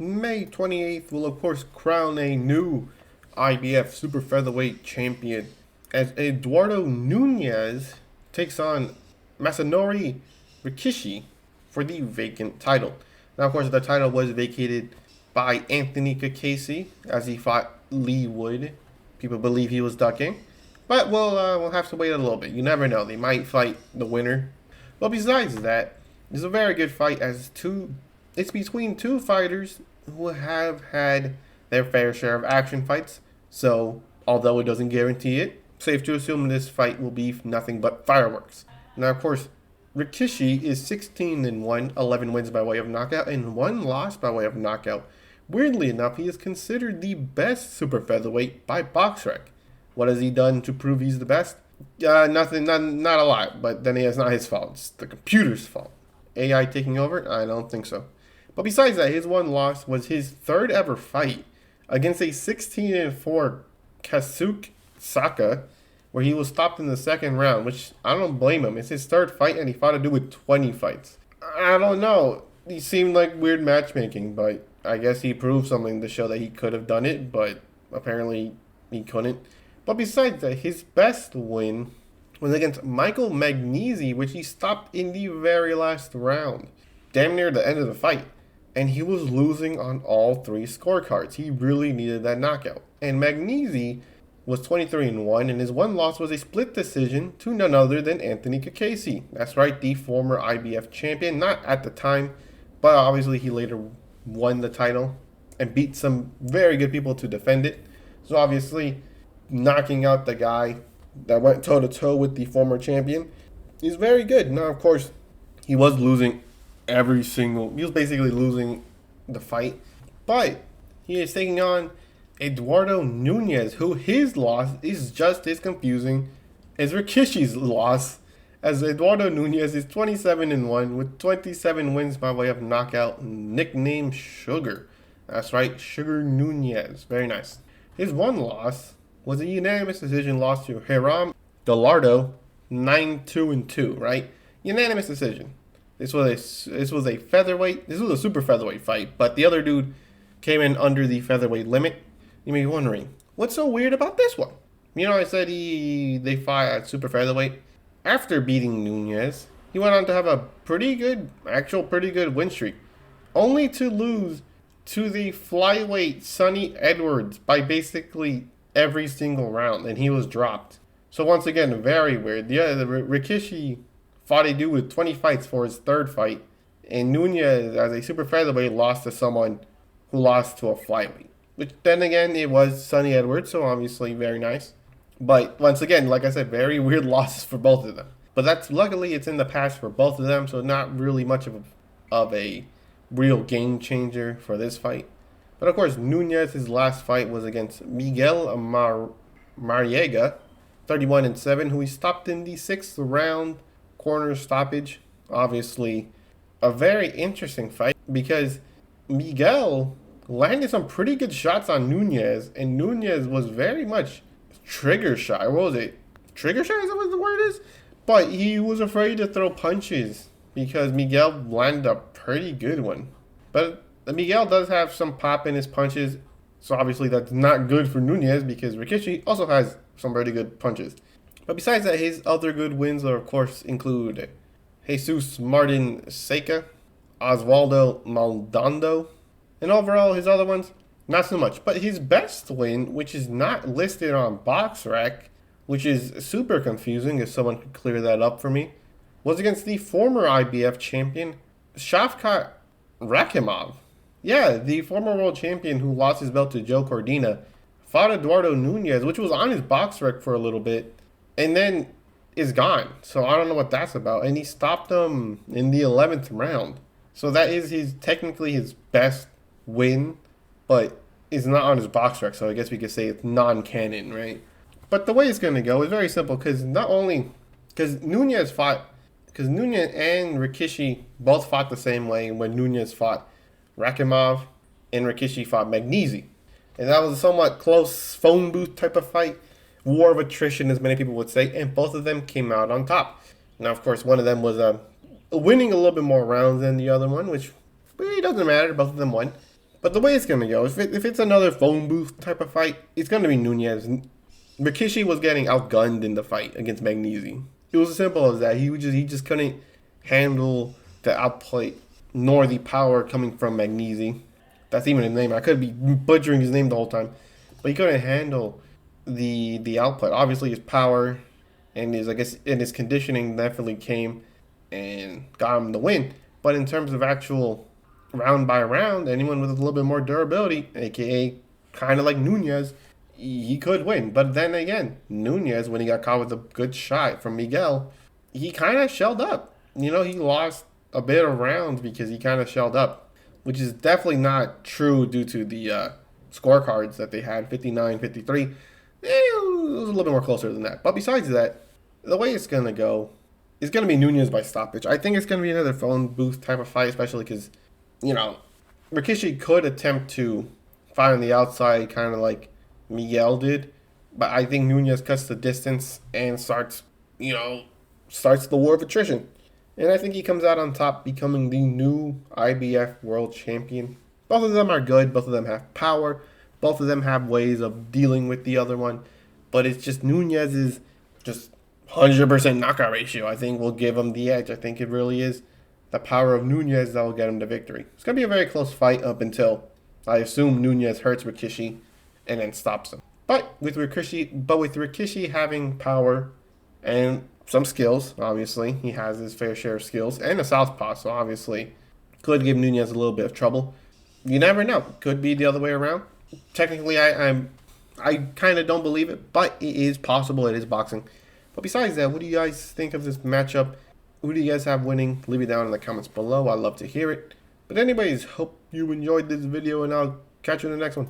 May 28th will of course crown a new IBF Super Featherweight champion as Eduardo Nunez takes on Masanori Rikiishi for the vacant title. Now, of course, the title was vacated by Anthony Rikiishi as he fought Lee Wood. People believe he was ducking, but we'll have to wait a little bit. You never know; they might fight the winner. But besides that, it's a very good fight as it's between two fighters who have had their fair share of action fights. So, although it doesn't guarantee it, safe to assume this fight will be nothing but fireworks. Now, of course, Rikiishi is 16-1, 11 wins by way of knockout, and 1 loss by way of knockout. Weirdly enough, he is considered the best super featherweight by BoxRec. What has he done to prove he's the best? Nothing, not a lot, but then it's not his fault. It's the computer's fault. AI taking over? I don't think so. But besides that, his 1 loss was his 3rd ever fight against a 16-4 Kazuki Saka, where he was stopped in the 2nd round, which I don't blame him. It's his 3rd fight, and he fought a dude with 20 fights. I don't know. He seemed like weird matchmaking, but I guess he proved something to show that he could have done it, but apparently he couldn't. But besides that, his best win was against Michael Magnesi, which he stopped in the very last round, damn near the end of the fight. And he was losing on all 3 scorecards. He really needed that knockout. And Magnesi was 23-1, and his 1 loss was a split decision to none other than Anthony Rikiishi. That's right, the former IBF champion, not at the time, but obviously he later won the title and beat some very good people to defend it. So obviously, knocking out the guy that went toe-to-toe with the former champion is very good. Now, of course, he was losing he was basically losing the fight, but he is taking on Eduardo Nunez, who his loss is just as confusing as Rikiishi's loss, as Eduardo Nunez is 27-1 with 27 wins by way of knockout, nicknamed Sugar. That's right, Sugar Nunez. Very nice. His 1 loss was a unanimous decision loss to Hiram Gallardo, 9-2-2, right? Unanimous decision. This was a featherweight. This was a super featherweight fight, but the other dude came in under the featherweight limit. You may be wondering, what's so weird about this one? You know, I said they fought at super featherweight. After beating Nunez, he went on to have a pretty good win streak, only to lose to the flyweight Sonny Edwards by basically every single round, and he was dropped. So once again, very weird. The Rikiishi fought a dude with 20 fights for his 3rd fight, and Nunez, as a super featherweight, lost to someone who lost to a flyweight. Which, then again, it was Sonny Edwards, so obviously very nice. But once again, like I said, very weird losses for both of them. But luckily it's in the past for both of them, so not really much of a real game changer for this fight. But of course, Nunez's last fight was against Miguel Mariega, 31-7, who he stopped in the 6th round corner stoppage. Obviously, a very interesting fight because Miguel landed some pretty good shots on Nunez, and Nunez was very much trigger shy. What was it? Trigger shy? Is that what the word is? But he was afraid to throw punches because Miguel landed a pretty good one. But Miguel does have some pop in his punches, so obviously that's not good for Nunez because Rikiishi also has some pretty good punches. But besides that, his other good wins, of course, include Jesus Martin Seca, Osvaldo Maldonado, and overall, his other ones, not so much. But his best win, which is not listed on BoxRec, which is super confusing if someone could clear that up for me, was against the former IBF champion, Shavkat Rakhimov. Yeah, the former world champion who lost his belt to Joe Cordina, fought Eduardo Nunez, which was on his BoxRec for a little bit, and then is gone. So I don't know what that's about. And he stopped him in the 11th round. So that is technically his best win, but it's not on his BoxRec. So I guess we could say it's non-canon, right? But the way it's going to go is very simple because Nunez and Rikiishi both fought the same way when Nunez fought Rakhimov and Rikiishi fought Magnesi. And that was a somewhat close phone booth type of fight. War of attrition, as many people would say, and both of them came out on top. Now, of course, one of them was winning a little bit more rounds than the other one, which really doesn't matter. Both of them won. But the way it's gonna go, if it's another phone booth type of fight, it's gonna be Nunez. Rikishi was getting outgunned in the fight against Magnesi. It was as simple as that. He just couldn't handle the outplay nor the power coming from Magnesi. That's even his name. I could be butchering his name the whole time, but he couldn't handle the output. Obviously, his power and his conditioning definitely came and got him the win. But in terms of actual round by round, anyone with a little bit more durability, aka kind of like Nunez, he could win. But then again, Nunez, when he got caught with a good shot from Miguel, he kind of shelled up. You know, he lost a bit of rounds because he kind of shelled up, which is definitely not true due to the scorecards that they had 59, 53. It was a little bit more closer than that. But besides that, the way it's going to go is going to be Nunez by stoppage. I think it's going to be another phone booth type of fight, especially because, you know, Rikishi could attempt to fight on the outside, kind of like Miguel did. But I think Nunez cuts the distance and starts the war of attrition. And I think he comes out on top, becoming the new IBF world champion. Both of them are good. Both of them have power. Both of them have ways of dealing with the other one. But it's just Nunez's just 100% knockout ratio, I think, will give him the edge. I think it really is the power of Nunez that will get him the victory. It's going to be a very close fight up until, I assume, Nunez hurts Rikishi and then stops him. But with Rikishi having power and some skills, obviously, he has his fair share of skills, and a southpaw, so obviously could give Nunez a little bit of trouble. You never know. Could be the other way around. Technically, I kind of don't believe it, but it is possible. It is boxing. But besides that, what do you guys think of this matchup? Who do you guys have winning? Leave it down in the comments below. I'd love to hear it. But anyways, hope you enjoyed this video, and I'll catch you in the next one.